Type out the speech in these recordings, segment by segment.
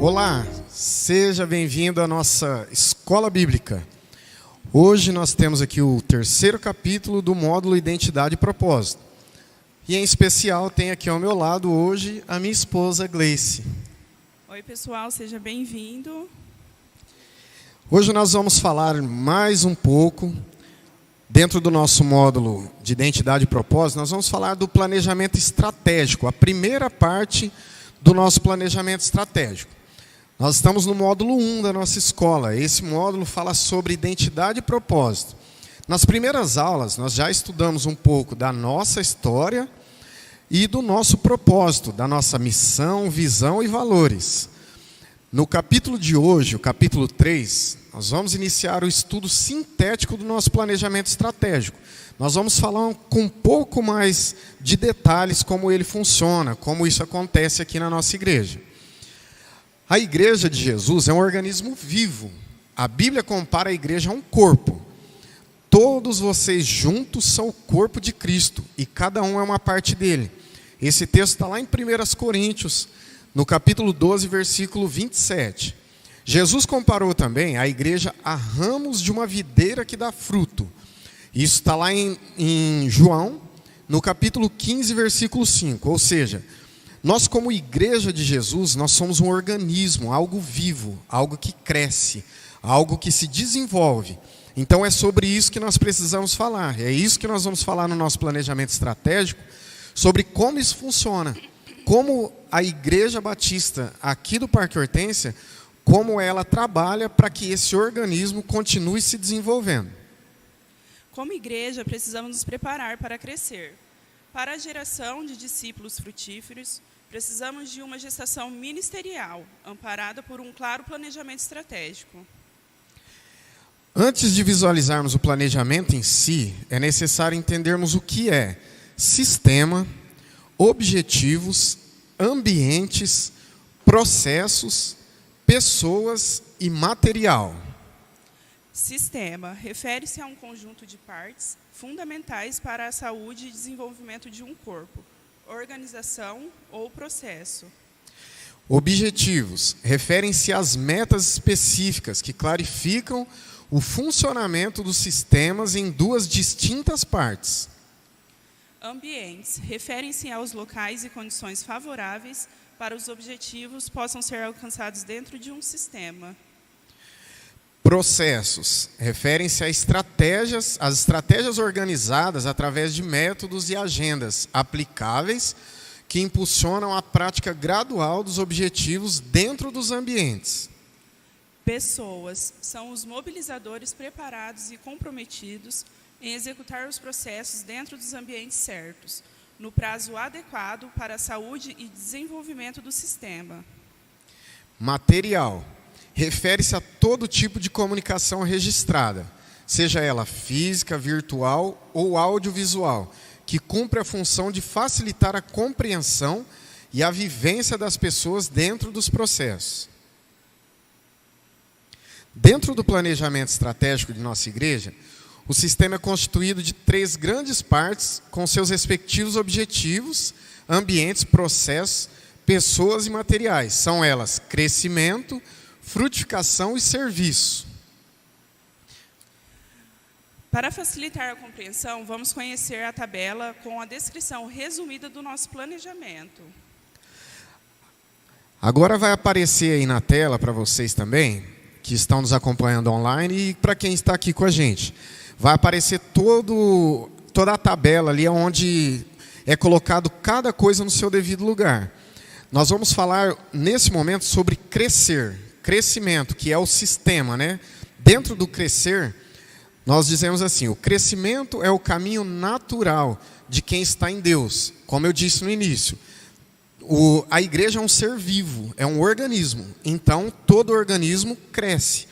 Olá, seja bem-vindo à nossa escola bíblica. Hoje nós temos aqui o terceiro capítulo do módulo Identidade e Propósito. E em especial tem aqui ao meu lado hoje a minha esposa Gleice. Oi pessoal, seja bem-vindo. Hoje nós vamos falar mais um pouco, dentro do nosso módulo de Identidade e Propósito, nós vamos falar do planejamento estratégico, a primeira parte do nosso planejamento estratégico. Nós estamos no módulo 1 da nossa escola. Esse módulo fala sobre identidade e propósito. Nas primeiras aulas, nós já estudamos um pouco da nossa história e do nosso propósito, da nossa missão, visão e valores. No capítulo de hoje, o capítulo 3, nós vamos iniciar o estudo sintético do nosso planejamento estratégico. Nós vamos falar com um pouco mais de detalhes como ele funciona, como isso acontece aqui na nossa igreja. A igreja de Jesus é um organismo vivo. A Bíblia compara a igreja a um corpo. Todos vocês juntos são o corpo de Cristo e cada um é uma parte dele. Esse texto está lá em 1 Coríntios, no capítulo 12, versículo 27. Jesus comparou também a igreja a ramos de uma videira que dá fruto. Isso está lá em João, no capítulo 15, versículo 5. Ou seja, nós como igreja de Jesus, nós somos um organismo, algo vivo, algo que cresce, algo que se desenvolve. Então é sobre isso que nós precisamos falar. É isso que nós vamos falar no nosso planejamento estratégico, sobre como isso funciona. Como a Igreja Batista aqui do Parque Hortência, como ela trabalha para que esse organismo continue se desenvolvendo. Como igreja, precisamos nos preparar para crescer. Para a geração de discípulos frutíferos, precisamos de uma gestação ministerial, amparada por um claro planejamento estratégico. Antes de visualizarmos o planejamento em si, é necessário entendermos o que é sistema, objetivos, ambientes, processos, pessoas e material. Sistema refere-se a um conjunto de partes fundamentais para a saúde e desenvolvimento de um corpo, organização ou processo. Objetivos referem-se às metas específicas que clarificam o funcionamento dos sistemas em duas distintas partes. Ambientes referem-se aos locais e condições favoráveis para os objetivos possam ser alcançados dentro de um sistema. Processos referem-se às estratégias organizadas através de métodos e agendas aplicáveis que impulsionam a prática gradual dos objetivos dentro dos ambientes. Pessoas são os mobilizadores preparados e comprometidos em executar os processos dentro dos ambientes certos, no prazo adequado para a saúde e desenvolvimento do sistema. Material refere-se a todo tipo de comunicação registrada, seja ela física, virtual ou audiovisual, que cumpre a função de facilitar a compreensão e a vivência das pessoas dentro dos processos. Dentro do planejamento estratégico de nossa igreja, o sistema é constituído de 3 grandes partes com seus respectivos objetivos, ambientes, processos, pessoas e materiais. São elas crescimento, frutificação e serviço. Para facilitar a compreensão, vamos conhecer a tabela com a descrição resumida do nosso planejamento. Agora vai aparecer aí na tela para vocês também, que estão nos acompanhando online e para quem está aqui com a gente. Vai aparecer toda a tabela ali onde é colocado cada coisa no seu devido lugar. Nós vamos falar nesse momento sobre crescimento, que é o sistema, né? Dentro do crescer, nós dizemos assim, o crescimento é o caminho natural de quem está em Deus. Como eu disse no início, a igreja é um ser vivo, é um organismo. Então, todo organismo cresce.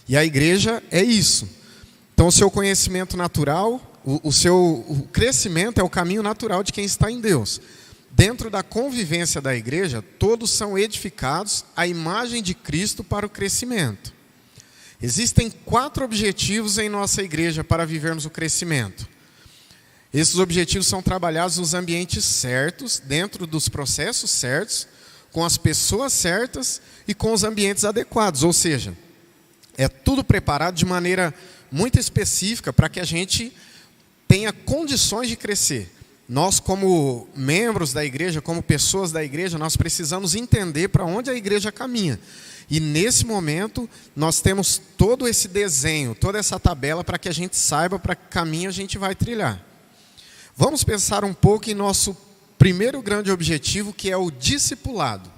E a igreja é isso. Então, o seu conhecimento natural, o crescimento é o caminho natural de quem está em Deus. Dentro da convivência da igreja, todos são edificados à imagem de Cristo para o crescimento. Existem 4 objetivos em nossa igreja para vivermos o crescimento. Esses objetivos são trabalhados nos ambientes certos, dentro dos processos certos, com as pessoas certas e com os ambientes adequados. Ou seja, é tudo preparado de maneira muito específica para que a gente tenha condições de crescer. Nós, como membros da igreja, como pessoas da igreja, nós precisamos entender para onde a igreja caminha. E nesse momento, nós temos todo esse desenho, toda essa tabela para que a gente saiba para que caminho a gente vai trilhar. Vamos pensar um pouco em nosso primeiro grande objetivo, que é o discipulado.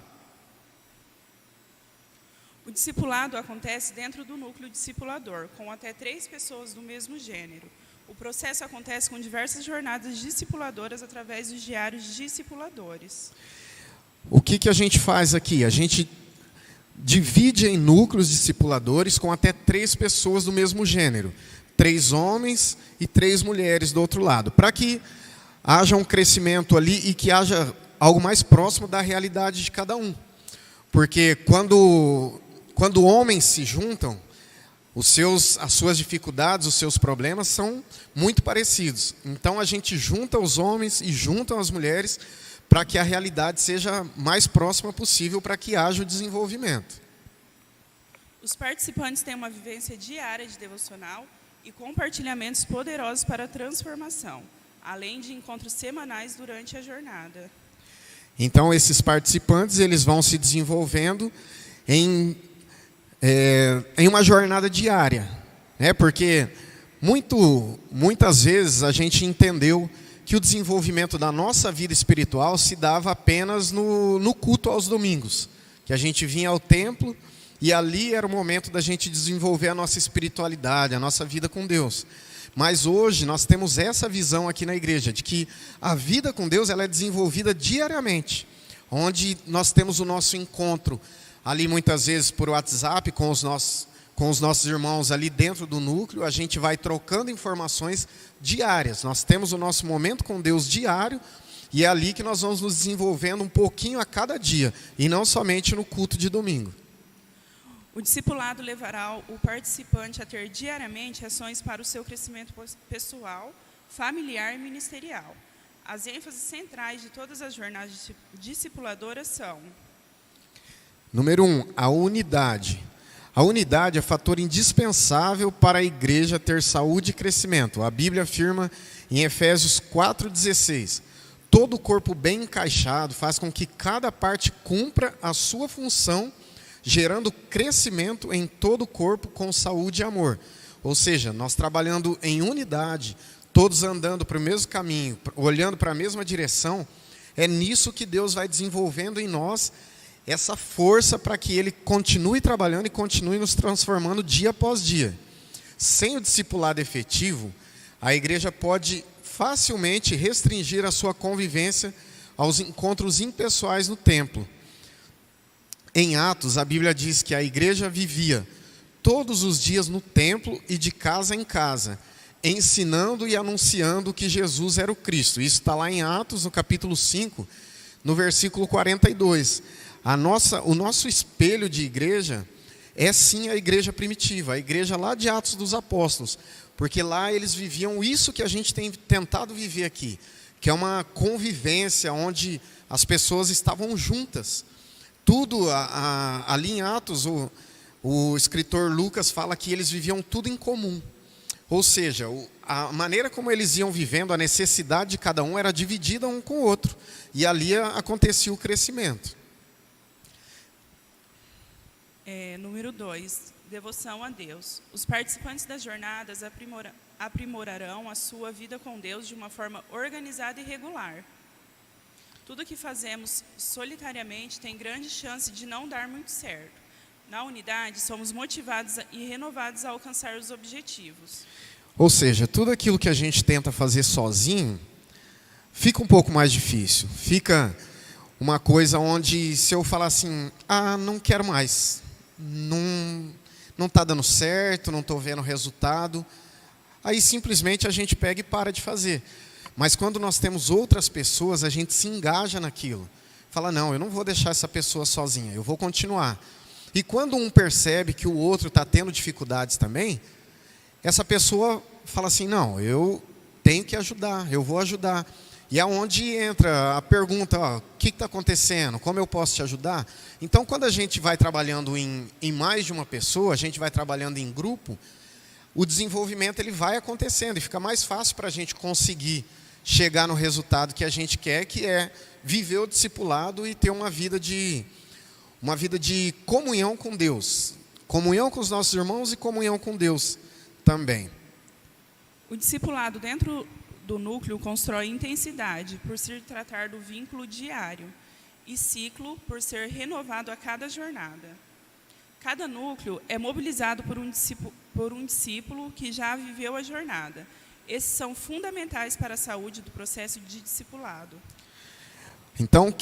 O discipulado acontece dentro do núcleo discipulador, com até 3 pessoas do mesmo gênero. O processo acontece com diversas jornadas discipuladoras através dos diários discipuladores. O que a gente faz aqui? A gente divide em núcleos discipuladores com até 3 pessoas do mesmo gênero. 3 homens e 3 mulheres do outro lado. Para que haja um crescimento ali e que haja algo mais próximo da realidade de cada um. Porque quando homens se juntam, as suas dificuldades, os seus problemas são muito parecidos. Então a gente junta os homens e junta as mulheres para que a realidade seja mais próxima possível, para que haja o desenvolvimento. Os participantes têm uma vivência diária de devocional e compartilhamentos poderosos para a transformação, além de encontros semanais durante a jornada. Então esses participantes eles vão se desenvolvendo em uma jornada diária, porque muitas vezes a gente entendeu que o desenvolvimento da nossa vida espiritual se dava apenas no culto aos domingos, que a gente vinha ao templo e ali era o momento da gente desenvolver a nossa espiritualidade, a nossa vida com Deus. Mas hoje nós temos essa visão aqui na igreja, de que a vida com Deus ela é desenvolvida diariamente, onde nós temos o nosso encontro ali muitas vezes por WhatsApp com os nossos irmãos ali dentro do núcleo, a gente vai trocando informações diárias. Nós temos o nosso momento com Deus diário e é ali que nós vamos nos desenvolvendo um pouquinho a cada dia, e não somente no culto de domingo. O discipulado levará o participante a ter diariamente ações para o seu crescimento pessoal, familiar e ministerial. As ênfases centrais de todas as jornadas discipuladoras são: Número 1, a unidade. A unidade é fator indispensável para a igreja ter saúde e crescimento. A Bíblia afirma em Efésios 4,16: todo o corpo bem encaixado faz com que cada parte cumpra a sua função, gerando crescimento em todo o corpo com saúde e amor. Ou seja, nós trabalhando em unidade, todos andando para o mesmo caminho, olhando para a mesma direção, é nisso que Deus vai desenvolvendo em nós essa força para que Ele continue trabalhando e continue nos transformando dia após dia. Sem o discipulado efetivo, a igreja pode facilmente restringir a sua convivência aos encontros impessoais no templo. Em Atos, a Bíblia diz que a igreja vivia todos os dias no templo e de casa em casa, ensinando e anunciando que Jesus era o Cristo. Isso está lá em Atos, no capítulo 5, no versículo 42. O nosso espelho de igreja é sim a igreja primitiva, a igreja lá de Atos dos Apóstolos, porque lá eles viviam isso que a gente tem tentado viver aqui, que é uma convivência onde as pessoas estavam juntas. Tudo ali em Atos, o escritor Lucas fala que eles viviam tudo em comum. Ou seja, a maneira como eles iam vivendo, a necessidade de cada um era dividida um com o outro. E ali acontecia o crescimento. Número 2, devoção a Deus. Os participantes das jornadas aprimorarão a sua vida com Deus de uma forma organizada e regular. Tudo que fazemos solitariamente tem grande chance de não dar muito certo. Na unidade, somos motivados e renovados a alcançar os objetivos. Ou seja, tudo aquilo que a gente tenta fazer sozinho, fica um pouco mais difícil. Fica uma coisa onde, se eu falar assim, não quero mais, não está dando certo, não estou vendo resultado, aí simplesmente a gente pega e para de fazer. Mas quando nós temos outras pessoas, a gente se engaja naquilo. Fala, não, eu não vou deixar essa pessoa sozinha, eu vou continuar. E quando um percebe que o outro está tendo dificuldades também, essa pessoa fala assim, não, eu tenho que ajudar, eu vou ajudar. E é onde entra a pergunta, ó, o que está acontecendo? Como eu posso te ajudar? Então, quando a gente vai trabalhando em mais de uma pessoa, a gente vai trabalhando em grupo, o desenvolvimento ele vai acontecendo e fica mais fácil para a gente conseguir chegar no resultado que a gente quer, que é viver o discipulado e ter uma vida de comunhão com Deus. Comunhão com os nossos irmãos e comunhão com Deus também. O discipulado dentro do núcleo constrói intensidade, por se tratar do vínculo diário, e ciclo, por ser renovado a cada jornada. Cada núcleo é mobilizado por um discípulo que já viveu a jornada. Esses são fundamentais para a saúde do processo de discipulado. Então,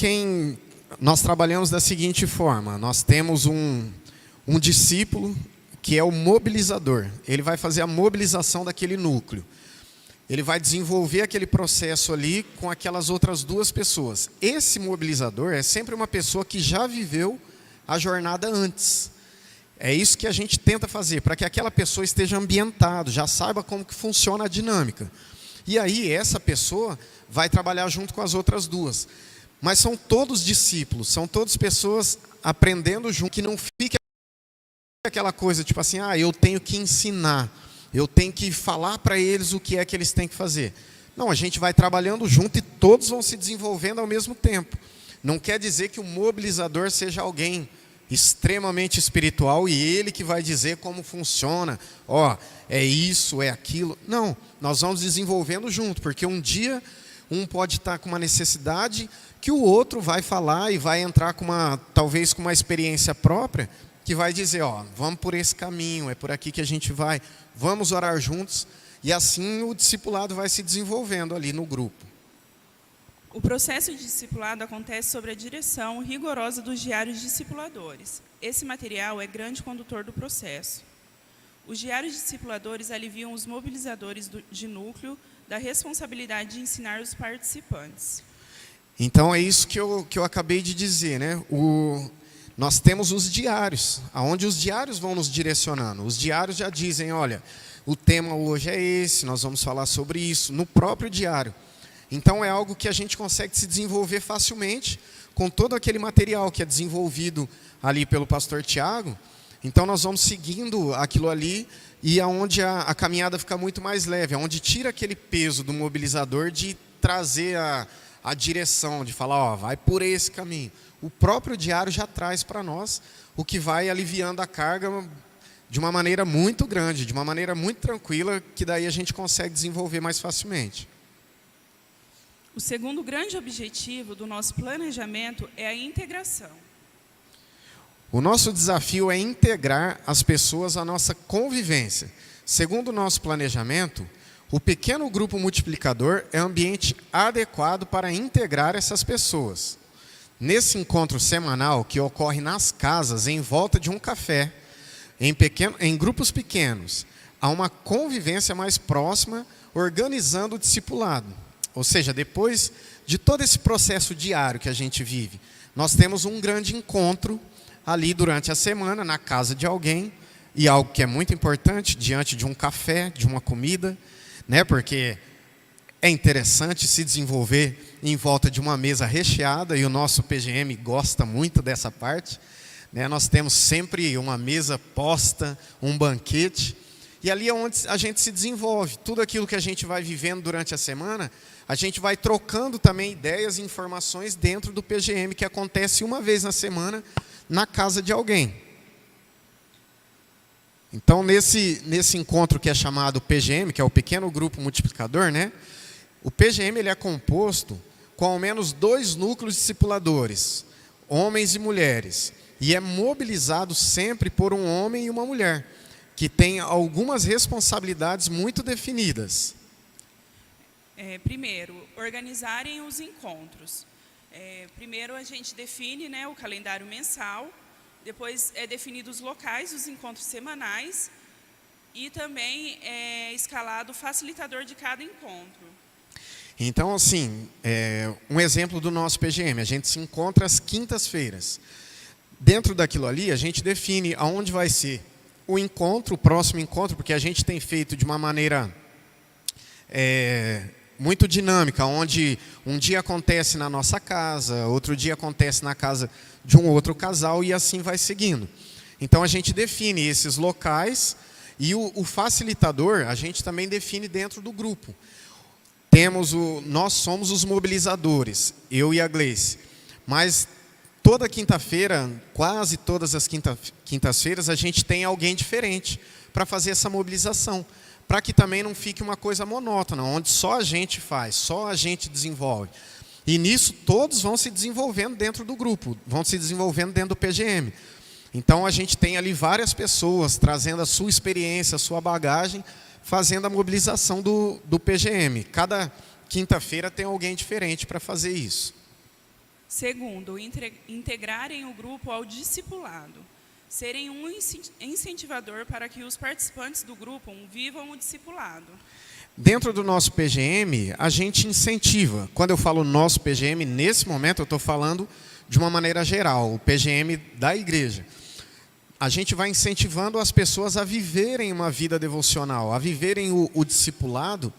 nós trabalhamos da seguinte forma: nós temos um discípulo que é o mobilizador. Ele vai fazer a mobilização daquele núcleo. Ele vai desenvolver aquele processo ali com aquelas outras duas pessoas. Esse mobilizador é sempre uma pessoa que já viveu a jornada antes. É isso que a gente tenta fazer, para que aquela pessoa esteja ambientada, já saiba como que funciona a dinâmica. E aí essa pessoa vai trabalhar junto com as outras duas. Mas são todos discípulos, são todas pessoas aprendendo junto, que não fique aquela coisa tipo assim, eu tenho que ensinar, eu tenho que falar para eles o que é que eles têm que fazer. Não, a gente vai trabalhando junto e todos vão se desenvolvendo ao mesmo tempo. Não quer dizer que o mobilizador seja alguém extremamente espiritual e ele que vai dizer como funciona, é isso, é aquilo. Não, nós vamos desenvolvendo junto, porque um dia um pode estar com uma necessidade que o outro vai falar e vai entrar talvez com uma experiência própria, que vai dizer, vamos por esse caminho, é por aqui que a gente vai, vamos orar juntos, e assim o discipulado vai se desenvolvendo ali no grupo. O processo de discipulado acontece sob a direção rigorosa dos diários discipuladores. Esse material é grande condutor do processo. Os diários discipuladores aliviam os mobilizadores de núcleo da responsabilidade de ensinar os participantes. Então é isso que eu acabei de dizer, né? Nós temos os diários, onde os diários vão nos direcionando. Os diários já dizem, olha, o tema hoje é esse, nós vamos falar sobre isso, no próprio diário. Então é algo que a gente consegue se desenvolver facilmente com todo aquele material que é desenvolvido ali pelo pastor Tiago. Então nós vamos seguindo aquilo ali e aonde a caminhada fica muito mais leve, aonde tira aquele peso do mobilizador de trazer a direção, de falar, vai por esse caminho. O próprio diário já traz para nós o que vai aliviando a carga de uma maneira muito grande, de uma maneira muito tranquila, que daí a gente consegue desenvolver mais facilmente. O segundo grande objetivo do nosso planejamento é a integração. O nosso desafio é integrar as pessoas à nossa convivência. Segundo o nosso planejamento, o pequeno grupo multiplicador é o ambiente adequado para integrar essas pessoas. Nesse encontro semanal, que ocorre nas casas, em volta de um café, em grupos pequenos, há uma convivência mais próxima, organizando o discipulado. Ou seja, depois de todo esse processo diário que a gente vive, nós temos um grande encontro ali durante a semana, na casa de alguém, e algo que é muito importante, diante de um café, de uma comida, né? Porque é interessante se desenvolver em volta de uma mesa recheada, e o nosso PGM gosta muito dessa parte, né? Nós temos sempre uma mesa posta, um banquete, e ali é onde a gente se desenvolve. Tudo aquilo que a gente vai vivendo durante a semana, a gente vai trocando também ideias e informações dentro do PGM, que acontece uma vez na semana, na casa de alguém. Então, nesse encontro que é chamado PGM, que é o Pequeno Grupo Multiplicador, né? O PGM ele é composto com ao menos 2 núcleos discipuladores, homens e mulheres, e é mobilizado sempre por um homem e uma mulher, que tem algumas responsabilidades muito definidas. Primeiro, organizarem os encontros. Primeiro a gente define, né, o calendário mensal, depois é definido os locais dos encontros semanais e também é escalado o facilitador de cada encontro. Então, assim, um exemplo do nosso PGM, a gente se encontra às quintas-feiras. Dentro daquilo ali, a gente define aonde vai ser o encontro, o próximo encontro, porque a gente tem feito de uma maneira muito dinâmica, onde um dia acontece na nossa casa, outro dia acontece na casa de um outro casal e assim vai seguindo. Então a gente define esses locais e o facilitador a gente também define dentro do grupo. Nós somos os mobilizadores, eu e a Gleice. Mas toda quinta-feira, quase todas as quintas-feiras, a gente tem alguém diferente para fazer essa mobilização, para que também não fique uma coisa monótona, onde só a gente faz, só a gente desenvolve. E nisso todos vão se desenvolvendo dentro do grupo, vão se desenvolvendo dentro do PGM. Então a gente tem ali várias pessoas trazendo a sua experiência, a sua bagagem, fazendo a mobilização do PGM. Cada quinta-feira tem alguém diferente para fazer isso. Segundo, integrarem o grupo ao discipulado. Serem um incentivador para que os participantes do grupo vivam o discipulado. Dentro do nosso PGM, a gente incentiva. Quando eu falo nosso PGM, nesse momento eu estou falando de uma maneira geral, o PGM da igreja. A gente vai incentivando as pessoas a viverem uma vida devocional, a viverem o discipulado,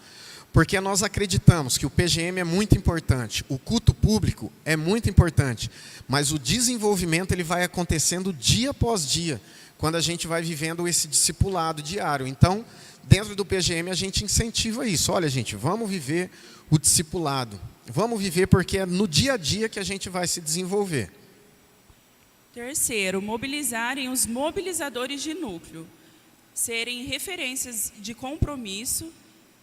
porque nós acreditamos que o PGM é muito importante, o culto público é muito importante, mas o desenvolvimento ele vai acontecendo dia após dia, quando a gente vai vivendo esse discipulado diário. Então, dentro do PGM a gente incentiva isso. Olha, gente, vamos viver o discipulado. Vamos viver porque é no dia a dia que a gente vai se desenvolver. Terceiro, mobilizarem os mobilizadores de núcleo. Serem referências de compromisso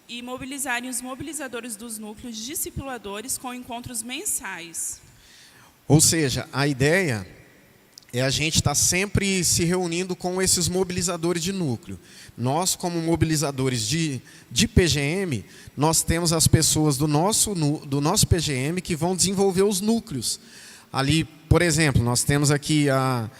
e mobilizarem os mobilizadores dos núcleos discipuladores com encontros mensais. Ou seja, a ideia é a gente estar sempre se reunindo com esses mobilizadores de núcleo. Nós, como mobilizadores de PGM, nós temos as pessoas do nosso PGM que vão desenvolver os núcleos. Ali, por exemplo, nós temos aqui a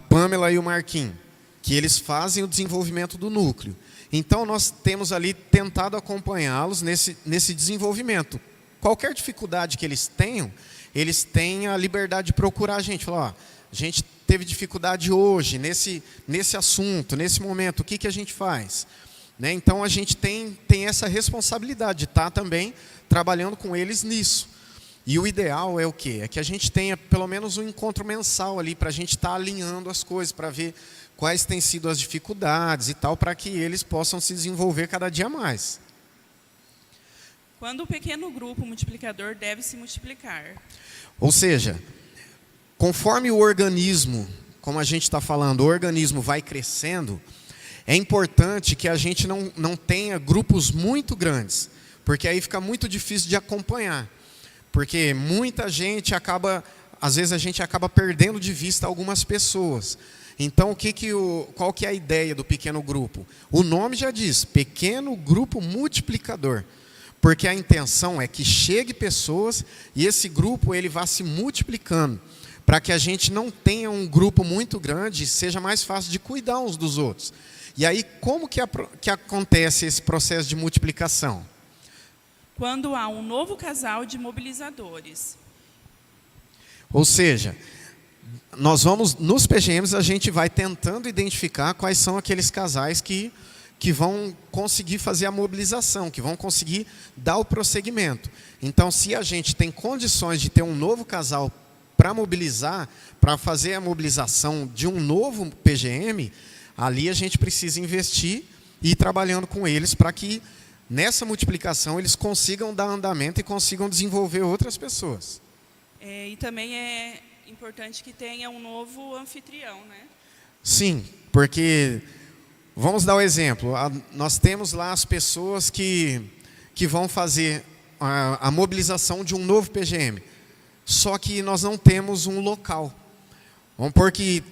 Pamela e o Marquinhos, que eles fazem o desenvolvimento do núcleo. Então, nós temos ali tentado acompanhá-los nesse desenvolvimento. Qualquer dificuldade que eles têm a liberdade de procurar a gente. Falar, ó, a gente teve dificuldade hoje, nesse assunto, nesse momento, o que a gente faz? Né? Então, a gente tem essa responsabilidade de estar também trabalhando com eles nisso. E o ideal é o quê? É que a gente tenha pelo menos um encontro mensal ali, para a gente estar alinhando as coisas, para ver quais têm sido as dificuldades e tal, para que eles possam se desenvolver cada dia mais. Quando o pequeno grupo multiplicador deve se multiplicar? Ou seja, conforme o organismo, como a gente está falando, o organismo vai crescendo, é importante que a gente não tenha grupos muito grandes, porque aí fica muito difícil de acompanhar. Porque muita gente às vezes a gente acaba perdendo de vista algumas pessoas. Então, qual que é a ideia do pequeno grupo? O nome já diz, pequeno grupo multiplicador. Porque a intenção é que chegue pessoas e esse grupo ele vá se multiplicando, para que a gente não tenha um grupo muito grande e seja mais fácil de cuidar uns dos outros. E aí, como que acontece esse processo de multiplicação? Quando há um novo casal de mobilizadores. Ou seja, nos PGMs a gente vai tentando identificar quais são aqueles casais que vão conseguir fazer a mobilização, que vão conseguir dar o prosseguimento. Então, se a gente tem condições de ter um novo casal para mobilizar, para fazer a mobilização de um novo PGM, ali a gente precisa investir e ir trabalhando com eles para que nessa multiplicação eles consigam dar andamento e consigam desenvolver outras pessoas. E também é importante que tenha um novo anfitrião, né? Sim, porque, vamos dar o exemplo, nós temos lá as pessoas que vão fazer a mobilização de um novo PGM, só que nós não temos um local. Vamos supor que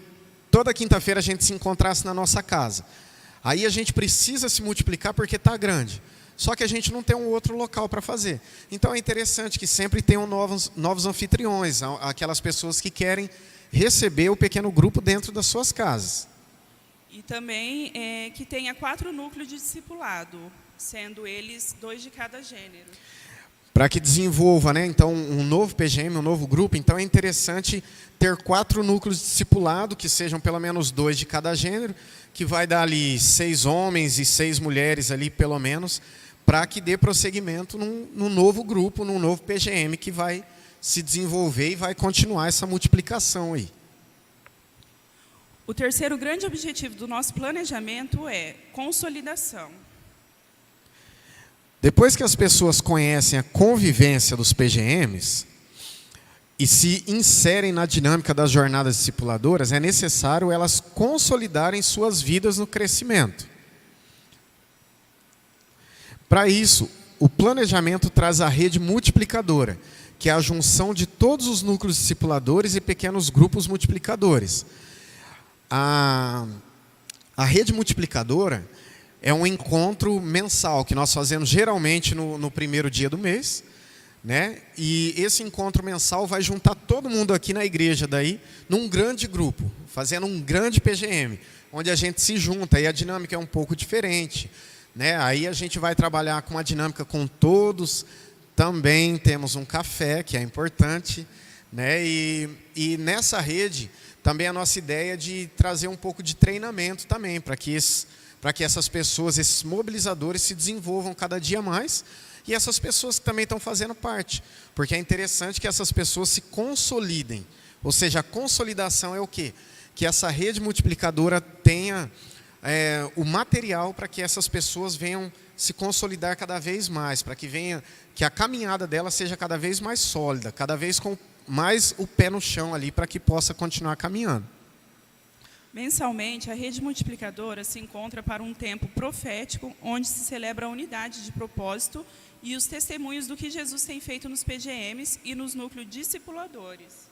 toda quinta-feira a gente se encontrasse na nossa casa. Aí a gente precisa se multiplicar porque está grande. Só que a gente não tem um outro local para fazer. Então é interessante que sempre tenham novos anfitriões, aquelas pessoas que querem receber o pequeno grupo dentro das suas casas. E também que tenha 4 núcleos de discipulado, sendo eles 2 de cada gênero. Para que desenvolva, né, então, um novo PGM, um novo grupo, então é interessante ter 4 núcleos de discipulado, que sejam pelo menos 2 de cada gênero, que vai dar ali 6 homens e 6 mulheres ali, pelo menos, para que dê prosseguimento num novo grupo, num novo PGM que vai se desenvolver e vai continuar essa multiplicação aí. O terceiro grande objetivo do nosso planejamento é consolidação. Depois que as pessoas conhecem a convivência dos PGMs e se inserem na dinâmica das jornadas discipuladoras, é necessário elas consolidarem suas vidas no crescimento. Para isso, o planejamento traz a rede multiplicadora, que é a junção de todos os núcleos discipuladores e pequenos grupos multiplicadores. A rede multiplicadora é um encontro mensal que nós fazemos geralmente no primeiro dia do mês, né? E esse encontro mensal vai juntar todo mundo aqui na igreja daí num grande grupo, fazendo um grande PGM, onde a gente se junta e a dinâmica é um pouco diferente, né? Aí a gente vai trabalhar com uma dinâmica com todos. Também temos um café, que é importante, né? E nessa rede também a nossa ideia de trazer um pouco de treinamento também, para que essas pessoas, esses mobilizadores se desenvolvam cada dia mais, e essas pessoas que também estão fazendo parte, porque é interessante que essas pessoas se consolidem, ou seja, a consolidação é o quê? Que essa rede multiplicadora tenha o material para que essas pessoas venham se consolidar cada vez mais, para que a caminhada dela seja cada vez mais sólida, cada vez com mais o pé no chão ali, para que possa continuar caminhando. Mensalmente, a rede multiplicadora se encontra para um tempo profético, onde se celebra a unidade de propósito e os testemunhos do que Jesus tem feito nos PGMs e nos núcleos discipuladores.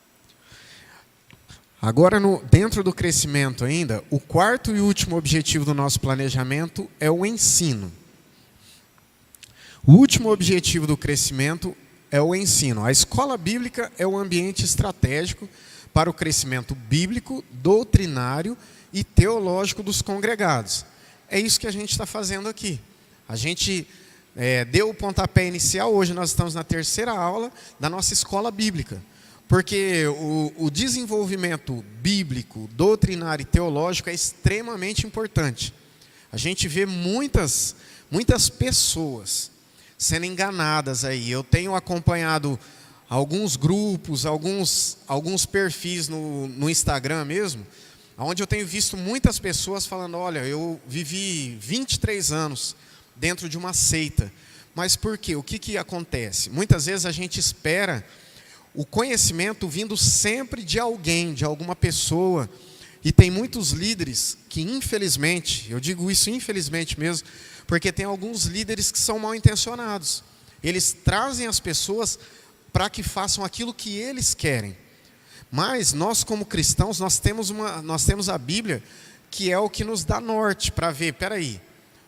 Agora, dentro do crescimento ainda, o quarto e último objetivo do nosso planejamento é o ensino. O último objetivo do crescimento é o ensino. A escola bíblica é o ambiente estratégico para o crescimento bíblico, doutrinário e teológico dos congregados. É isso que a gente está fazendo aqui. A gente deu o pontapé inicial, hoje nós estamos na terceira aula da nossa escola bíblica. Porque o desenvolvimento bíblico, doutrinário e teológico é extremamente importante. A gente vê muitas pessoas sendo enganadas aí. Eu tenho acompanhado alguns grupos, alguns perfis no Instagram mesmo, onde eu tenho visto muitas pessoas falando, olha, eu vivi 23 anos dentro de uma seita. Mas por quê? O que acontece? Muitas vezes a gente espera o conhecimento vindo sempre de alguém, de alguma pessoa, e tem muitos líderes que, infelizmente, eu digo isso infelizmente mesmo, porque tem alguns líderes que são mal intencionados. Eles trazem as pessoas para que façam aquilo que eles querem. Mas nós, como cristãos, nós temos a Bíblia, que é o que nos dá norte para ver, peraí,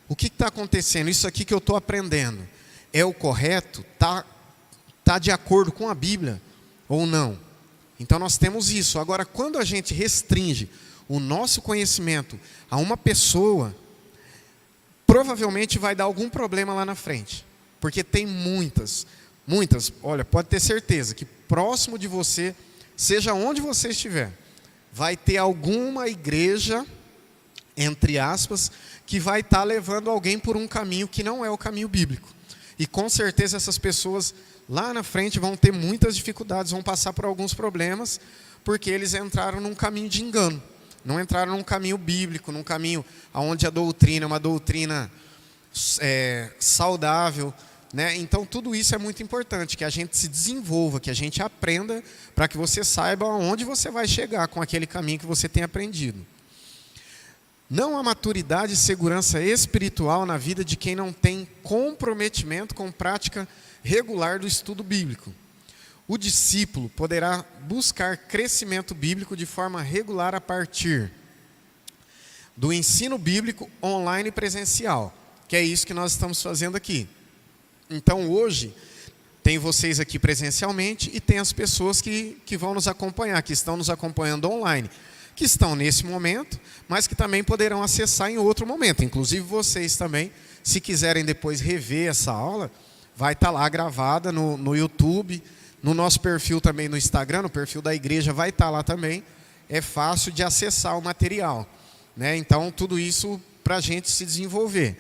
o que está acontecendo? Isso aqui que eu estou aprendendo é o correto? Está de acordo com a Bíblia ou não? Então nós temos isso. Agora, quando a gente restringe o nosso conhecimento a uma pessoa, provavelmente vai dar algum problema lá na frente. Porque tem muitas, olha, pode ter certeza que próximo de você, seja onde você estiver, vai ter alguma igreja, entre aspas, que vai estar levando alguém por um caminho que não é o caminho bíblico. E com certeza essas pessoas lá na frente vão ter muitas dificuldades, vão passar por alguns problemas, porque eles entraram num caminho de engano. Não entraram num caminho bíblico, num caminho onde a doutrina é uma doutrina saudável, né? Então tudo isso é muito importante, que a gente se desenvolva, que a gente aprenda, para que você saiba aonde você vai chegar com aquele caminho que você tem aprendido. Não há maturidade e segurança espiritual na vida de quem não tem comprometimento com prática regular do estudo bíblico. O discípulo poderá buscar crescimento bíblico de forma regular a partir do ensino bíblico online e presencial, que é isso que nós estamos fazendo aqui. Então hoje tem vocês aqui presencialmente e tem as pessoas que vão nos acompanhar, que estão nos acompanhando online, que estão nesse momento, mas que também poderão acessar em outro momento. Inclusive vocês também, se quiserem depois rever essa aula, vai estar lá gravada no YouTube, no nosso perfil também no Instagram, no perfil da igreja vai estar lá também. É fácil de acessar o material, né? Então tudo isso para a gente se desenvolver.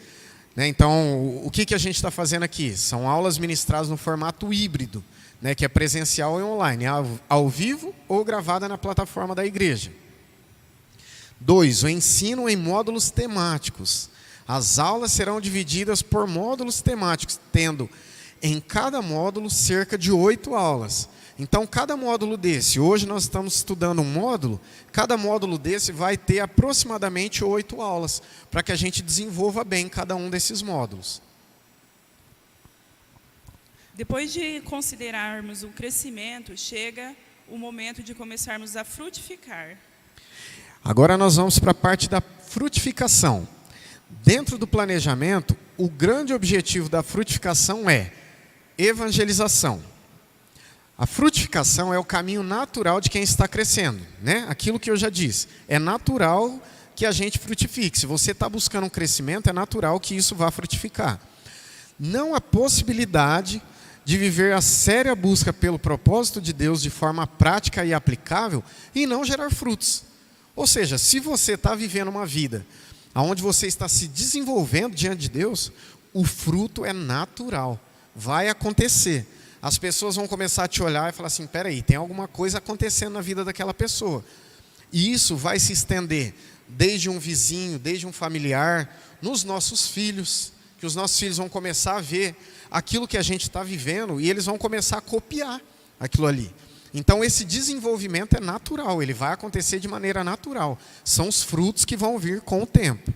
né? Então, o que a gente está fazendo aqui? São aulas ministradas no formato híbrido, né? Que é presencial e online, ao vivo ou gravada na plataforma da igreja. 2, o ensino em módulos temáticos. As aulas serão divididas por módulos temáticos, tendo em cada módulo cerca de 8 aulas. Então, cada módulo desse, hoje nós estamos estudando um módulo, cada módulo desse vai ter aproximadamente 8 aulas, para que a gente desenvolva bem cada um desses módulos. Depois de considerarmos o crescimento, chega o momento de começarmos a frutificar. Agora nós vamos para a parte da frutificação. Dentro do planejamento, o grande objetivo da frutificação é evangelização. A frutificação é o caminho natural de quem está crescendo, né? Aquilo que eu já disse, é natural que a gente frutifique. Se você está buscando um crescimento, é natural que isso vá frutificar. Não há possibilidade de viver a séria busca pelo propósito de Deus de forma prática e aplicável e não gerar frutos. Ou seja, se você está vivendo uma vida onde você está se desenvolvendo diante de Deus, o fruto é natural, vai acontecer. As pessoas vão começar a te olhar e falar assim, peraí, tem alguma coisa acontecendo na vida daquela pessoa. E isso vai se estender desde um vizinho, desde um familiar, nos nossos filhos, que os nossos filhos vão começar a ver aquilo que a gente está vivendo e eles vão começar a copiar aquilo ali. Então esse desenvolvimento é natural, ele vai acontecer de maneira natural. São os frutos que vão vir com o tempo.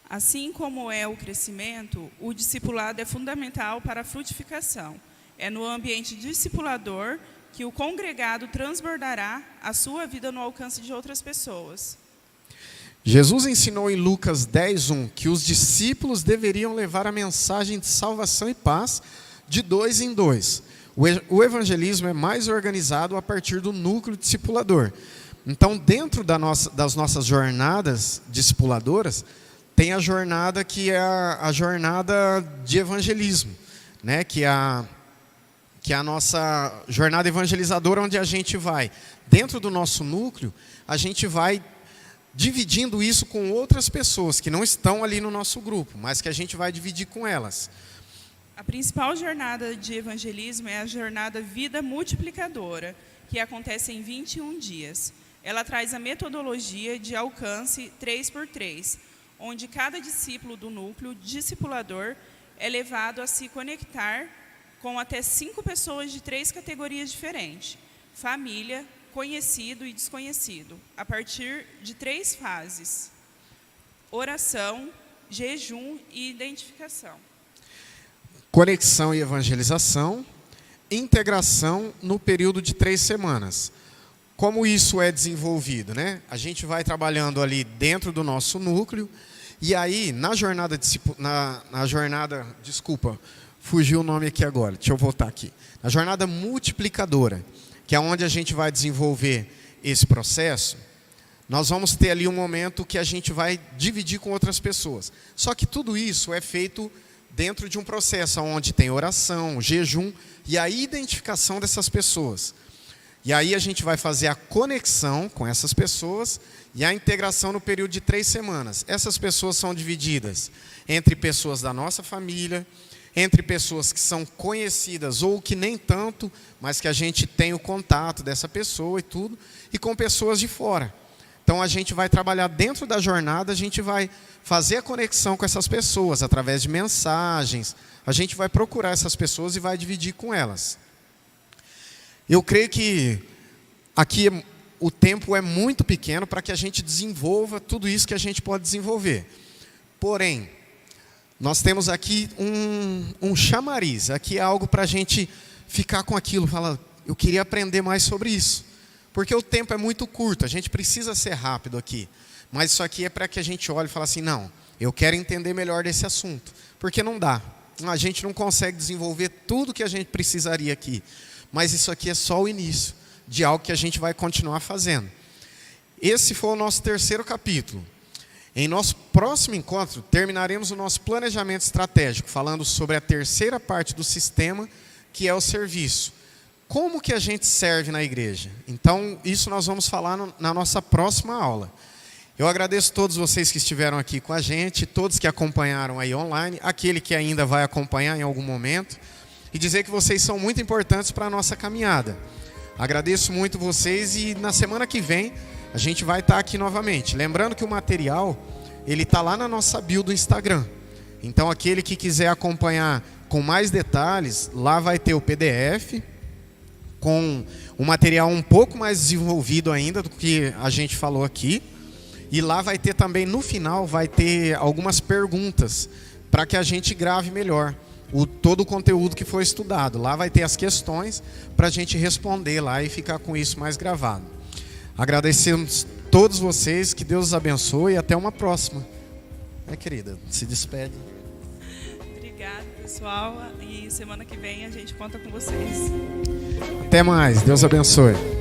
Assim como é o crescimento, o discipulado é fundamental para a frutificação. É no ambiente discipulador que o congregado transbordará a sua vida no alcance de outras pessoas. Jesus ensinou em Lucas 10:1 que os discípulos deveriam levar a mensagem de salvação e paz de 2 em 2. O evangelismo é mais organizado a partir do núcleo discipulador. Então, dentro das nossas jornadas discipuladoras, tem a jornada que é a jornada de evangelismo, né? que é a nossa jornada evangelizadora, onde a gente vai, dentro do nosso núcleo, a gente vai dividindo isso com outras pessoas que não estão ali no nosso grupo, mas que a gente vai dividir com elas. A principal jornada de evangelismo é a jornada Vida Multiplicadora, que acontece em 21 dias. Ela traz a metodologia de alcance 3x3, onde cada discípulo do núcleo discipulador é levado a se conectar com até 5 pessoas de 3 categorias diferentes: família, conhecido e desconhecido, a partir de 3 fases: oração, jejum e identificação. Conexão e evangelização, integração no período de 3 semanas. Como isso é desenvolvido, né? A gente vai trabalhando ali dentro do nosso núcleo, e aí na jornada, fugiu o nome aqui agora, deixa eu voltar aqui. Na jornada multiplicadora, que é onde a gente vai desenvolver esse processo, nós vamos ter ali um momento que a gente vai dividir com outras pessoas. Só que tudo isso é feito dentro de um processo onde tem oração, jejum e a identificação dessas pessoas. E aí a gente vai fazer a conexão com essas pessoas e a integração no período de 3 semanas. Essas pessoas são divididas entre pessoas da nossa família, entre pessoas que são conhecidas ou que nem tanto, mas que a gente tem o contato dessa pessoa e tudo, e com pessoas de fora. Então a gente vai trabalhar dentro da jornada, a gente vai fazer a conexão com essas pessoas através de mensagens. A gente vai procurar essas pessoas e vai dividir com elas. Eu creio que aqui o tempo é muito pequeno para que a gente desenvolva tudo isso que a gente pode desenvolver. Porém, nós temos aqui um chamariz, aqui é algo para a gente ficar com aquilo, falar, eu queria aprender mais sobre isso. Porque o tempo é muito curto, a gente precisa ser rápido aqui. Mas isso aqui é para que a gente olhe e fale assim, não, eu quero entender melhor desse assunto. Porque não dá, a gente não consegue desenvolver tudo que a gente precisaria aqui. Mas isso aqui é só o início de algo que a gente vai continuar fazendo. Esse foi o nosso 3º capítulo. Em nosso próximo encontro, terminaremos o nosso planejamento estratégico, falando sobre a 3ª parte do sistema, que é o serviço. Como que a gente serve na igreja? Então, isso nós vamos falar na nossa próxima aula. Eu agradeço a todos vocês que estiveram aqui com a gente, todos que acompanharam aí online, aquele que ainda vai acompanhar em algum momento, e dizer que vocês são muito importantes para a nossa caminhada. Agradeço muito vocês e na semana que vem a gente vai estar aqui novamente. Lembrando que o material, ele está lá na nossa bio do Instagram. Então aquele que quiser acompanhar com mais detalhes, lá vai ter o PDF, com um material um pouco mais desenvolvido ainda do que a gente falou aqui. E lá vai ter também, no final, vai ter algumas perguntas para que a gente grave melhor todo o conteúdo que foi estudado. Lá vai ter as questões para a gente responder lá e ficar com isso mais gravado. Agradecemos todos vocês, que Deus os abençoe e até uma próxima. Querida, se despede. Obrigada, pessoal. E semana que vem a gente conta com vocês. Até mais, Deus abençoe.